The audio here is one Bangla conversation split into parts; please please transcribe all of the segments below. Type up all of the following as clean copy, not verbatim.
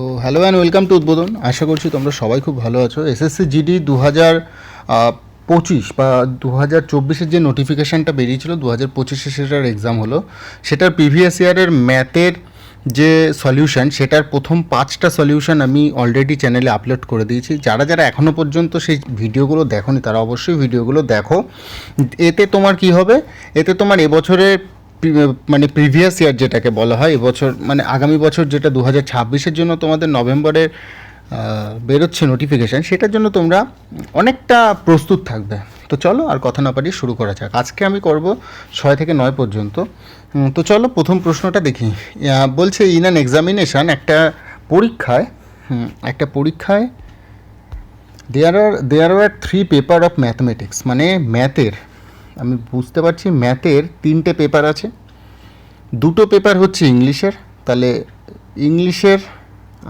তো হ্যালো অ্যান্ড ওয়েলকাম টু উদ্বোধন। আশা করছি তোমরা সবাই খুব ভালো আছো। এসএসসি জিডি 2025 বা 2024-এর যে নোটিফিকেশানটা বেরিয়েছিল 2025-এ সেটার এক্সাম হলো, সেটার প্রিভিয়াস ইয়ারের ম্যাথের যে সলিউশন সেটার প্রথম 5টা সলিউশন আমি অলরেডি চ্যানেলে আপলোড করে দিয়েছি। যারা যারা এখনও পর্যন্ত সেই ভিডিওগুলো দেখোনি তারা অবশ্যই ভিডিওগুলো দেখো। এতে তোমার কি হবে, এতে তোমার এবছরের মানে প্রিভিয়াস ইয়ার যেটাকে বলা হয়, এবছর মানে আগামী বছর যেটা 2026-এর জন্য তোমাদের নভেম্বরের বেরোচ্ছে নোটিফিকেশান, সেটার জন্য তোমরা অনেকটা প্রস্তুত থাকবে। তো চলো আর কথা না পারিয়ে শুরু করা যাক। আজকে আমি করব 6 থেকে 9 পর্যন্ত। তো চলো প্রথম প্রশ্নটা দেখি। বলছে ইন অ্যান এক্সামিনেশান, একটা পরীক্ষায় দেয়ার আর 3 পেপার অফ ম্যাথমেটিক্স, মানে ম্যাথের, আমি বুঝতে পারছি ম্যাথের 3টে পেপার আছে। 2টো পেপার হচ্ছে ইংলিশের, তাহলে ইংলিশের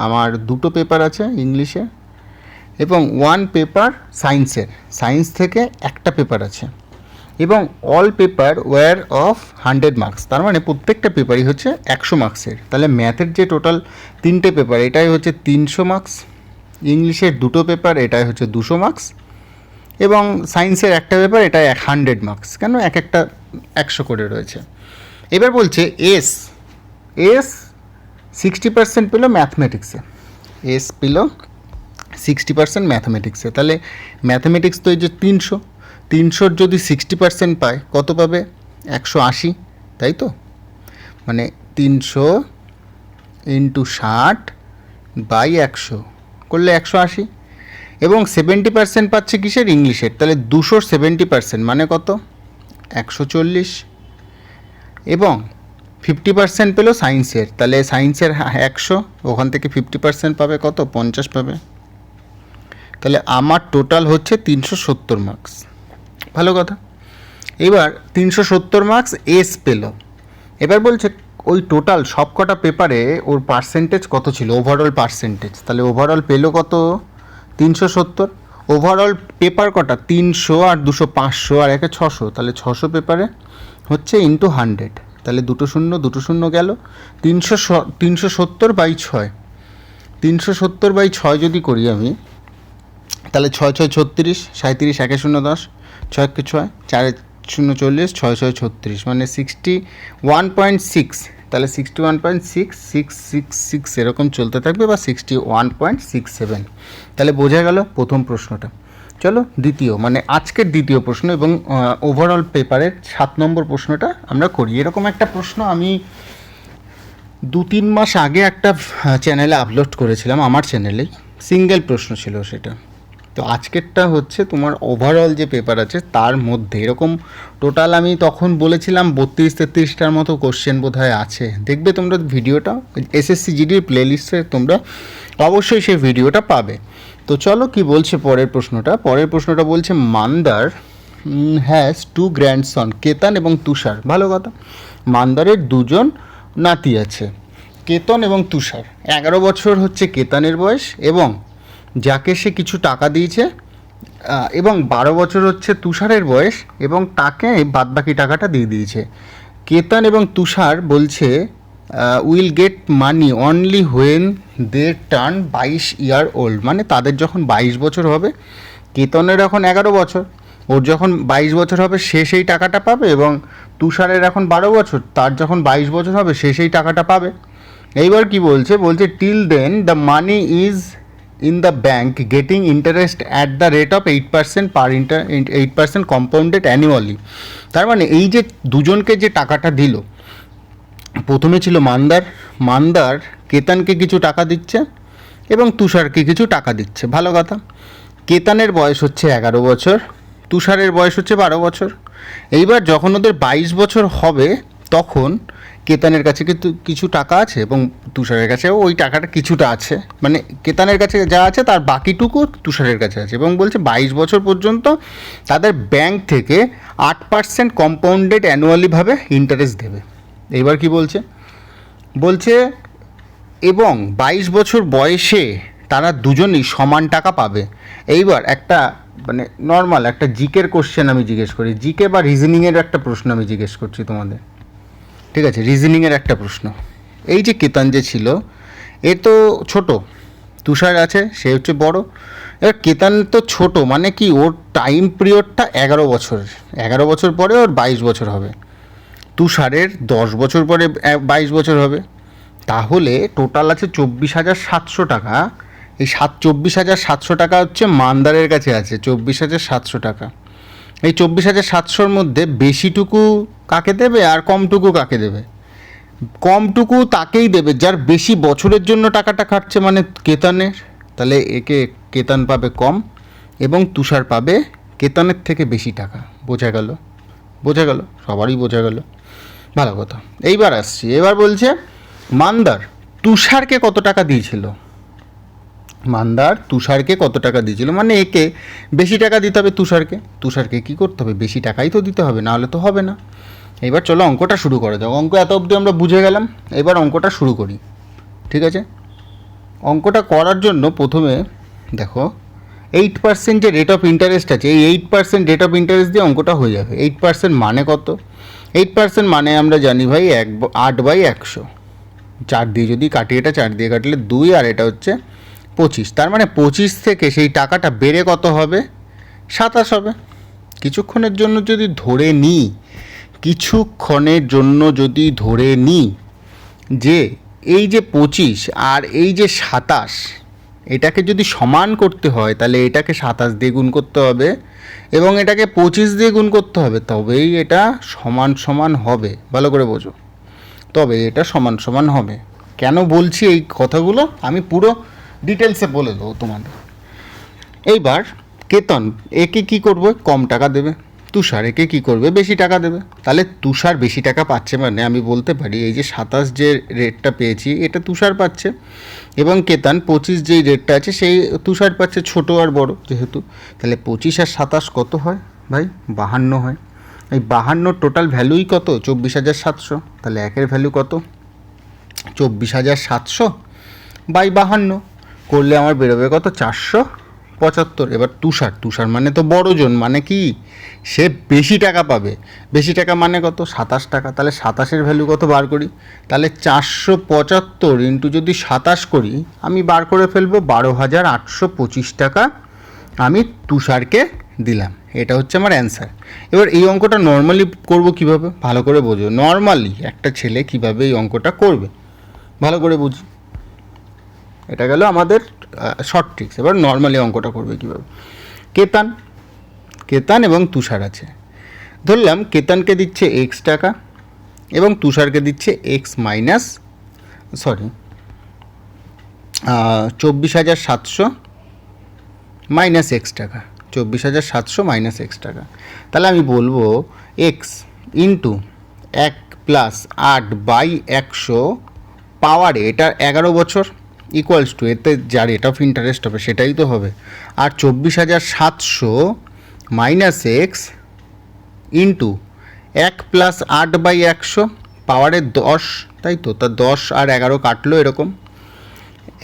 আমার 2টো পেপার আছে ইংলিশে, এবং 1 পেপার সায়েন্সের, সায়েন্স থেকে একটা পেপার আছে, এবং all paper were of 100 marks, তার মানে প্রত্যেকটা পেপারই হচ্ছে 100 মার্কসের। তাহলে ম্যাথের যে টোটাল 3টে পেপার এটাই হচ্ছে 300 মার্কস, ইংলিশের 2টো পেপার এটাই হচ্ছে 200 মার্কস, এবং সায়েন্সের একটা পেপার এটা 100 মার্কস। কেন একটা 100 করে রয়েছে। এবার বলছে এস 60% পেল ম্যাথমেটিক্সে, এস পেল 60% ম্যাথমেটিক্সে। তাহলে ম্যাথমেটিক্স তো এই যে 300 যদি 60% পায় কত পাবে? 180, তাই তো? মানে 300 ইন্টু 60/100 করলে 180, এবং 70% পাচ্ছে কিসের? ইংলিশের। তাহলে 270% মানে কত? 140, এবং 50% পেল সায়েন্সের, তাহলে সায়েন্সের 100, ওখান থেকে 50% পাবে কত? 50 পাবে। তাহলে আমার টোটাল হচ্ছে 370 মার্কস। ভালো কথা। এবার 370 মার্কস এস পেল। এবার বলছে ওই টোটাল সব কটা পেপারে ওর পার্সেন্টেজ কত ছিল, ওভারঅল পার্সেন্টেজ। তাহলে ওভারঅল পেল কত? 370। ওভারঅল পেপার কটা? 300 আর 200 500 আর 600, তাহলে 600 পেপারে হচ্ছে ইন্টু 100, তাহলে 2 শূন্য গেল। 370/6, 370/6 যদি করি আমি, তাহলে 6 6 36, 37 1 0 10, 6 1 6, 4 0 40, 6 6 36, মানে 61.6। তাহলে 61.6666 এরকম চলতে থাকবে, বা 61.67। তাহলে বোঝা গেল প্রথম প্রশ্নটা। চলো দ্বিতীয়, মানে আজকের দ্বিতীয় প্রশ্ন এবং ওভারঅল পেপারের 7 নম্বর প্রশ্নটা আমরা করি। এরকম একটা প্রশ্ন আমি 2-3 মাস আগে একটা চ্যানেলে আপলোড করেছিলাম, আমার চ্যানেলেই, সিঙ্গেল প্রশ্ন ছিল সেটা। তো আজকেরটা হচ্ছে তোমার ওভারঅল যে পেপার আছে তার মধ্যে এরকম টোটাল আমি তখন বলেছিলাম 32-33টার মতো কোশ্চেন বোধহয় আছে। দেখবে তোমরা ভিডিওটা এসএসসি জিডির প্লেলিস্টে তোমরা অবশ্যই সেই ভিডিওটা পাবে। তো চলো কি বলছে পরের প্রশ্নটা বলছে মান্দার হ্যাজ 2 গ্র্যান্ডসন, কেতন এবং তুষার। ভালো কথা। মান্দারের 2জন নাতি আছে, কেতন এবং তুষার। 11 বছর হচ্ছে কেতনের বয়স, এবং যাকে সে কিছু টাকা দিয়েছে, এবং 12 বছর হচ্ছে তুষারের বয়স, এবং তাকে বাদবাকি টাকাটা দিয়ে দিয়েছে। কেতন এবং তুষার বলছে will get money only when they turn 22 year old, মানে তাদের যখন 22 বছর হবে, কেতনের এখন 11 বছর, ওর যখন 22 বছর হবে সে সেই টাকাটা পাবে, এবং তুষারের এখন 12 বছর, তার যখন 22 বছর হবে সে সেই টাকাটা পাবে। এইবার কি বলছে till then the money is in the bank getting interest at the rate of 8% 8% compounded annually. তার মানে এই যে দুজনকে যে টাকাটা দিল, প্রথমে ছিল মান্দার কেতনকে কিছু টাকা দিচ্ছে এবং তুষারকে কিছু টাকা দিচ্ছে। ভালো কথা। কেতনের বয়স হচ্ছে 11 বছর, তুষারের বয়স হচ্ছে 12 বছর। এইবার যখন ওদের 22 বছর হবে তখন কেতনের কাছে কিন্তু কিছু টাকা আছে এবং তুষারের কাছেও ওই টাকাটা কিছুটা আছে, মানে কেতনের কাছে যা আছে তার বাকিটুকু তুষারের কাছে আছে, এবং বলছে 22 বছর পর্যন্ত তাদের ব্যাংক থেকে 8% কম্পাউন্ডেড অ্যানুয়ালিভাবে ইন্টারেস্ট দেবে। এইবার কি বলছে এবং 22 বছর বয়সে তারা দুজনেই সমান টাকা পাবে। এইবার একটা মানে নর্মাল একটা জিকের কোশ্চেন আমি জিজ্ঞেস করি, জিকে বা রিজনিংয়ের একটা প্রশ্ন আমি জিজ্ঞেস করছি তোমাদের, ঠিক আছে? রিজনিংয়ের একটা প্রশ্ন। এই যে কেতন যে ছিল, এ তো ছোট, তুষার আছে সে হচ্ছে বড়। এবার কেতান তো ছোট, মানে কি ওর টাইম পিরিয়ডটা 11 বছরের, 11 বছর পরে ওর 22 বছর হবে। তুষারের 10 বছর পরে 22 বছর হবে। তাহলে টোটাল আছে 24,700 টাকা। এই 24,700 টাকা হচ্ছে মান্দারের কাছে আছে, 24,700 টাকা। এই 24,700-র মধ্যে বেশিটুকু কাকে দেবে আর কমটুকু কাকে দেবে? কমটুকু তাকেই দেবে যার বেশি বছরের জন্য টাকাটা খাটছে, মানে কেতানের। তাহলে একে কেতান পাবে কম এবং তুষার পাবে কেতানের থেকে বেশি টাকা। বোঝা গেল? বোঝা গেল, সবারই বোঝা গেল, ভালো কথা। এইবার আসছি, এবার বলছে মান্দার তুষারকে কত টাকা দিয়েছিল। মান্দার তুষারকে কত টাকা দিয়েছিল, মানে একে বেশি টাকা দিতে হবে তুষারকে। তুষারকে কী করতে হবে? বেশি টাকাই তো দিতে হবে, না হলে তো হবে না। এবার চলো অঙ্কটা শুরু করে দাও। অঙ্ক এত অবধি আমরা বুঝে গেলাম, এবার অঙ্কটা শুরু করি। ঠিক আছে, অঙ্কটা করার জন্য প্রথমে দেখো 8% যে রেট অফ ইন্টারেস্ট আছে, এই 8% রেট অফ ইন্টারেস্ট দিয়ে অঙ্কটা হয়ে যাবে। 8% মানে কত? 8% মানে আমরা জানি ভাই 8/100। 4 দিয়ে যদি কাটি, এটা 4 দিয়ে কাটলে 2, আর এটা হচ্ছে 25। তার মানে 25 থেকে সেই টাকাটা বেড়ে কত হবে? 27 হবে। কিছুক্ষণের জন্য যদি ধরে নিই, যে এই যে 25 আর এই যে 27, এটাকে যদি সমান করতে হয় তাহলে এটাকে 27 দিয়ে গুণ করতে হবে এবং এটাকে 25 দিয়ে গুণ করতে হবে, তবেই এটা সমান সমান হবে। ভালো করে বোঝো, তবে এটা সমান সমান হবে। কেন বলছি এই কথাগুলো আমি পুরো ডিটেলসে বলে দেবো তোমাদের। এইবার কেতন একে কি করবে? কম টাকা দেবে। তুষার একে কী করবে? বেশি টাকা দেবে। তাহলে তুষার বেশি টাকা পাচ্ছে, মানে আমি বলতে পারি এই যে 27 যে রেটটা পেয়েছি এটা তুষার পাচ্ছে, এবং কেতান 25 যেই রেটটা আছে সেই তুষার পাচ্ছে, ছোট আর বড় যেহেতু। তাহলে 25 আর 27 কত হয় ভাই? 52 হয়। এই 52 টোটাল ভ্যালুই কত? 24,700। তাহলে একের ভ্যালু কত? 24,700 বাই 52 করলে আমার বেরোবে কত? 475। এবার তুষার মানে তো বড়জন, মানে কি সে বেশি টাকা পাবে। বেশি টাকা মানে কত? 27 টাকা। তাহলে 27-এর ভ্যালু কত বার করি? তাহলে 475 ইন্টু যদি 27 করি, আমি বার করে ফেলবো 12,825 টাকা আমি তুষারকে দিলাম। এটা হচ্ছে আমার অ্যান্সার। এবার এই অঙ্কটা নর্মালি করব কিভাবে? ভালো করে বোঝো। নর্মালি একটা ছেলে কিভাবে এই অঙ্কটা করবে ভালো করে বুঝি। এটা গেল আমাদের শর্ট ট্রিক্স। এবার নর্মালি অঙ্কটা করবে কীভাবে? কেতান এবং তুষার আছে। ধরলাম কেতানকে দিচ্ছে x টাকা এবং তুষারকে দিচ্ছে $24,700 মাইনাস x টাকা। 24,700 মাইনাস x টাকা। তাহলে আমি বলবো x ইন্টু 1 প্লাস 8/100 পাওয়ারে, এটা 11 বছর ইকুয়ালস টু, এতে যা রেট অফ ইন্টারেস্ট হবে সেটাই তো হবে। আর 24,700 মাইনাস এক্স ইন্টু 1 প্লাস 8/100 পাওয়ারে 10, তাই তো? তা 10 আর 11 কাটলো এরকম।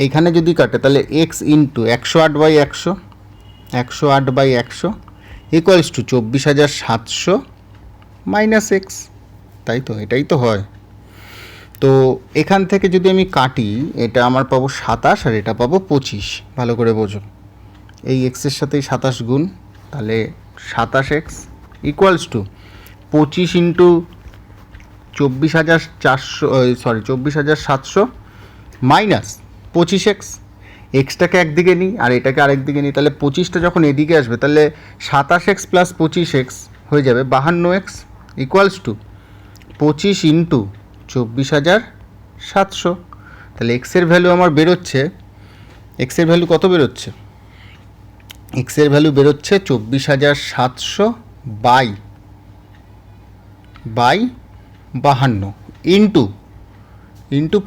এইখানে যদি কাটে তাহলে x into 108/100, 108/100 equals to 24,700 minus x, তাই তো? এটাই তো হয়। তো এখান থেকে যদি আমি কাটি, এটা আমার পাবো 27 আর এটা পাবো 25। ভালো করে বোঝো, এই এক্সের সাথেই 27 গুণ, তাহলে 27x equals to 25 into 24,700 minus 25x। এক্সটাকে একদিকে নিই আর এটাকে আরেকদিকে নিই, তাহলে 25টা যখন এদিকে আসবে তাহলে 27x প্লাস 25x হয়ে যাবে 52x ইকুয়ালস টু 25 ইন্টু 24,700। তাহলে এক্সের ভ্যালু আমার বেরোচ্ছে, এক্সের ভ্যালু কত বেরোচ্ছে? এক্সের ভ্যালু বেরোচ্ছে 24,700 বাই 52 ইন্টু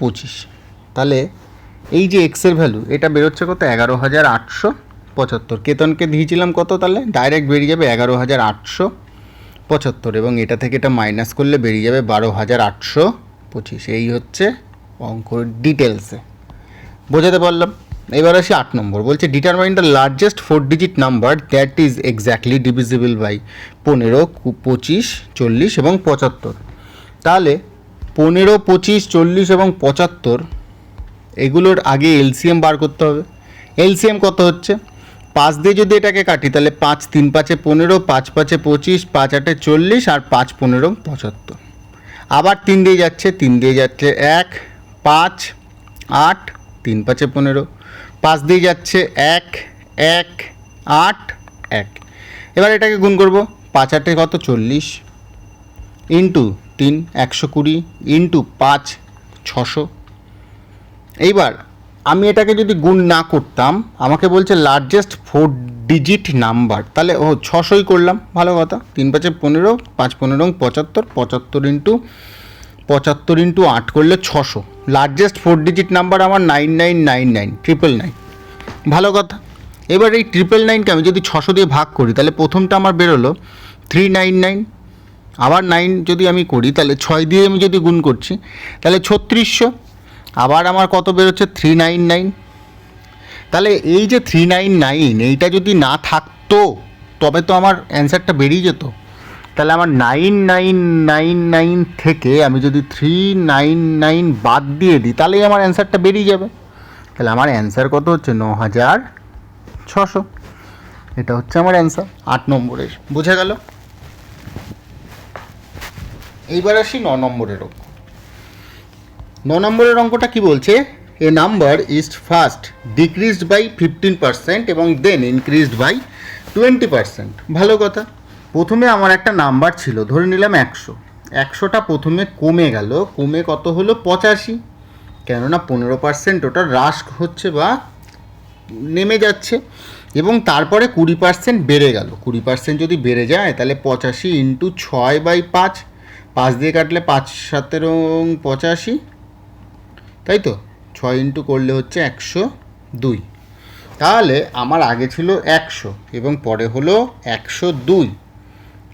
25। তাহলে এই যে এক্সের ভ্যালু এটা বেরোচ্ছে কত? 11,875। কেতনকে দিয়েছিলাম কত? তাহলে ডাইরেক্ট বেরিয়ে যাবে 11,875 এবং এটা থেকে এটা মাইনাস করলে বেরিয়ে যাবে 12,825। এই হচ্ছে অঙ্কর ডিটেলসে, বোঝাতে পারলাম। এবার আসি 8 নম্বর। বলছে determine the largest 4 digit number that is exactly divisible by 15, 25, 40 এবং 75। তাহলে 15, 25, 40 এবং 75 এগুলোর আগে এলসিএম বার করতে হবে। এলসিএম কত হচ্ছে, 5 দিয়ে যদি এটাকে কাটি তাহলে 5 3 5 15, 5 5 25, 5 8 40 আর 5 15 75। আবার 3 দিয়ে যাচ্ছে 1 5 8, 3 5 15, 5 দিয়ে যাচ্ছে 1 1 8 1। এবার এটাকে গুণ করব, 5 8 কত 40, ইন্টু 3 120, ইন্টু 5 600। এইবার আমি এটাকে যদি গুণ না করতাম, আমাকে বলছে লার্জেস্ট 4 ডিজিট নাম্বার, তাহলে 600ই করলাম, ভালো কথা। 3 5 15, 5 15 75, 75 ইন্টু 8 করলে 600। লার্জেস্ট 4 ডিজিট নাম্বার আমার 9999, 999, ভালো কথা। এবার এই 999কে আমি যদি 600 দিয়ে ভাগ করি তাহলে প্রথমটা আমার বেরোলো 399, আবার 9 যদি আমি করি তাহলে 6 দিয়ে আমি যদি গুণ করছি তাহলে 3600, আবার আমার কত বেরোচ্ছে 399। তাহলে এই যে 399, এইটা যদি না থাকতো তবে তো আমার অ্যান্সারটা বেরিয়ে যেত। তাহলে আমার 9999 থেকে আমি যদি 399 বাদ দিয়ে দিই তাহলেই আমার অ্যান্সারটা বেরিয়ে যাবে। তাহলে আমার অ্যান্সার কত হচ্ছে 9600। এটা হচ্ছে আমার অ্যান্সার 8 নম্বরের, বোঝা গেল। এইবার আসি 9 নম্বরের অঙ্ক। 9 নম্বরের অঙ্কটা কি বলছে, a number is first decreased by 15% এবং দেন ইনক্রিজড বাই 20%। ভালো কথা। প্রথমে আমার একটা নাম্বার ছিল, ধরে নিলাম 100, 100টা প্রথমে কমে গেল, কমে কত হলো 85, কেননা 15% ওটা হ্রাস হচ্ছে বা নেমে যাচ্ছে, এবং তারপরে 20% বেড়ে গেল। 20% যদি বেড়ে যায় তাহলে 85 ইন্টু 6/5, 5 দিয়ে কাটলে 5 17 85, তাই তো 6 ইন্টু করলে হচ্ছে 102। তাহলে আমার আগে ছিল 100 এবং পরে হলো 102,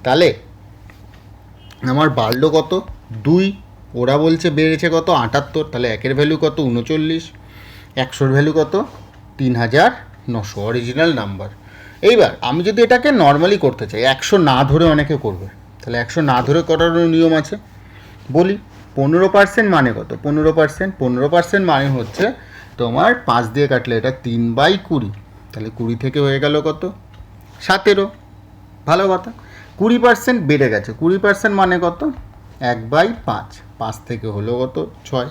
তাহলে আমার বাড়লো কত 2, ওরা বলছে বেড়েছে কত 78, তাহলে একের ভ্যালু কত 39, 100-র ভ্যালু কত 3900, অরিজিনাল নাম্বার। এইবার আমি যদি এটাকে নর্মালি করতে চাই, 100 না ধরে অনেকে করবে, তাহলে 100 না ধরে করারও নিয়ম আছে, বলি। 15% মানে কত, 15% মানে হচ্ছে তোমার 5 দিয়ে কাটলে এটা 3/20, তাহলে 20 থেকে হয়ে গেল কত 17, ভালো কথা। 20% বেড়ে গেছে, 20% মানে কত 1/5, 5 থেকে হলো কত 6।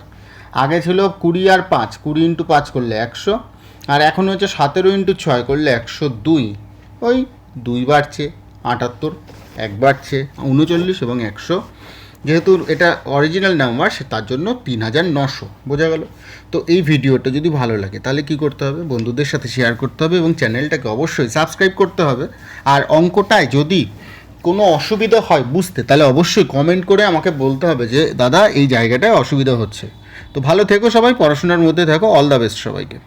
আগে ছিল 20 আর 5, 20 ইন্টু 5 করলে 100, আর এখন হচ্ছে 17 ইন্টু 6 করলে 102, ওই 2 বাড়ছে 78, 1 বাড়ছে 39 এবং 100। যেহেতু এটা অরিজিনাল নাম্বার তার জন্য 3900, বোঝা গেল। তো এই ভিডিওটা যদি ভালো লাগে তাহলে কি করতে হবে, বন্ধুদের সাথে শেয়ার করতে হবে এবং চ্যানেলটাকে অবশ্যই সাবস্ক্রাইব করতে হবে। আর অঙ্কটায় যদি কোনো অসুবিধা হয় বুঝতে, তাহলে অবশ্যই কমেন্ট করে আমাকে বলতে হবে যে দাদা এই জায়গাটায় অসুবিধা হচ্ছে। তো ভালো থেকো সবাই, পড়াশোনার মধ্যে থাকো, অল দ্য বেস্ট সবাইকে।